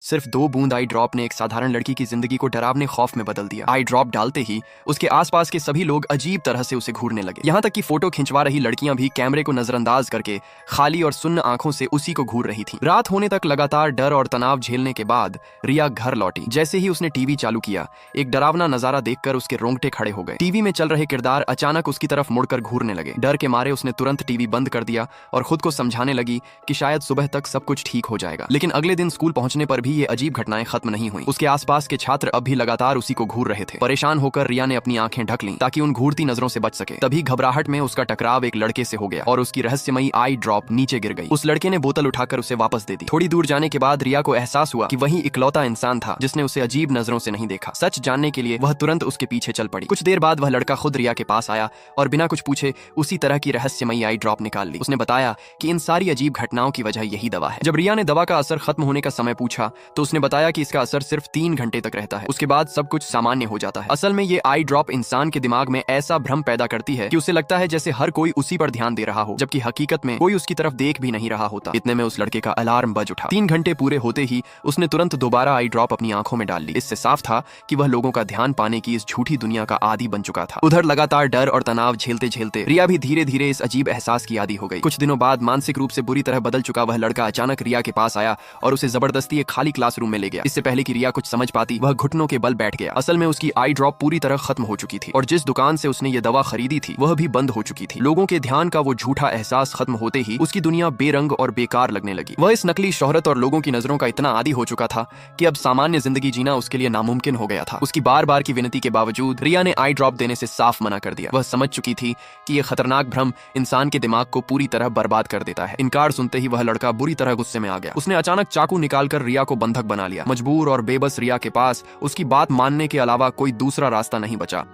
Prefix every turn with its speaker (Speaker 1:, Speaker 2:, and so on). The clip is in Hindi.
Speaker 1: सिर्फ 2 बूंद आई ड्रॉप ने एक साधारण लड़की की जिंदगी को डरावने खौफ में बदल दिया। आई ड्रॉप डालते ही उसके आसपास के सभी लोग अजीब तरह से उसे घूरने लगे। यहाँ तक कि फोटो खिंचवा रही लड़कियां भी कैमरे को नजरअंदाज करके खाली और सुन्न आंखों से उसी को घूर रही थीं। रात होने तक लगातार डर और तनाव झेलने के बाद रिया घर लौटी। जैसे ही उसने टीवी चालू किया, एक डरावना नजारा देखकर उसके रोंगटे खड़े हो गए। टीवी में चल रहे किरदार अचानक उसकी तरफ मुड़कर घूरने लगे। डर के मारे उसने तुरंत टीवी बंद कर दिया और खुद को समझाने लगी कि शायद सुबह तक सब कुछ ठीक हो जाएगा। लेकिन अगले दिन स्कूल पहुंचने पर भी ये अजीब घटनाएं खत्म नहीं हुई। उसके आसपास के छात्र अब भी लगातार उसी को घूर रहे थे। परेशान होकर रिया ने अपनी आंखें ढक लीं ताकि उन घूरती नजरों से बच सके। तभी घबराहट में उसका टकराव एक लड़के से हो गया और उसकी रहस्यमयी आई ड्रॉप नीचे गिर गई। उस लड़के ने बोतल उठाकर उसे वापस दे दी। थोड़ी दूर जाने के बाद रिया को एहसास हुआ कि वही इकलौता इंसान था जिसने उसे अजीब नजरों से नहीं देखा। सच जानने के लिए वह तुरंत उसके पीछे चल पड़ी। कुछ देर बाद वह लड़का खुद रिया के पास आया और बिना कुछ पूछे उसी तरह की रहस्यमयी आई ड्रॉप निकाल ली। उसने बताया कि इन सारी अजीब घटनाओं की वजह यही दवा है। जब रिया ने दवा का असर खत्म होने का समय पूछा तो उसने बताया कि इसका असर सिर्फ 3 घंटे तक रहता है। उसके बाद सब कुछ सामान्य हो जाता है। असल में ये आई ड्रॉप इंसान के दिमाग में ऐसा भ्रम पैदा करती है कि उसे लगता है जैसे हर कोई उसी पर ध्यान दे रहा हो, जबकि हकीकत में कोई उसकी तरफ देख भी नहीं रहा होता। इतने में उस लड़के का अलार्म बज उठा। 3 घंटे पूरे होते ही उसने तुरंत दोबारा आई ड्रॉप अपनी आंखों में डाल ली। इससे साफ था कि वह लोगों का ध्यान पाने की इस झूठी दुनिया का आदी बन चुका था। उधर लगातार डर और तनाव झेलते झेलते रिया भी धीरे धीरे इस अजीब एहसास की आदी हो गई। कुछ दिनों बाद मानसिक रूप से बुरी तरह बदल चुका वह लड़का अचानक रिया के पास आया और उसे जबरदस्ती एक खाली क्लासरूम में ले गया। इससे पहले कि रिया कुछ समझ पाती, वह घुटनों के बल बैठ गया। असल में उसकी आई ड्रॉप पूरी तरह खत्म हो चुकी थी और जिस दुकान से उसने ये दवा खरीदी थी वह भी बंद हो चुकी थी। लोगों के ध्यान का वो झूठा एहसास खत्म होते ही उसकी दुनिया बेरंग और बेकार लगने लगी। वह इस नकली शोहरत और लोगों की नजरों का इतना आदी हो चुका था कि अब सामान्य जिंदगी जीना उसके लिए नामुमकिन हो गया था। उसकी बार बार की विनती के बावजूद रिया ने आई ड्रॉप देने से साफ मना कर दिया। वह समझ चुकी थी कि यह खतरनाक भ्रम इंसान के दिमाग को पूरी तरह बर्बाद कर देता है। इनकार सुनते ही वह लड़का बुरी तरह गुस्से में आ गया। उसने अचानक चाकू निकालकर रिया को बंधक बना लिया। मजबूर और बेबस रिया के पास उसकी बात मानने के अलावा कोई दूसरा रास्ता नहीं बचा।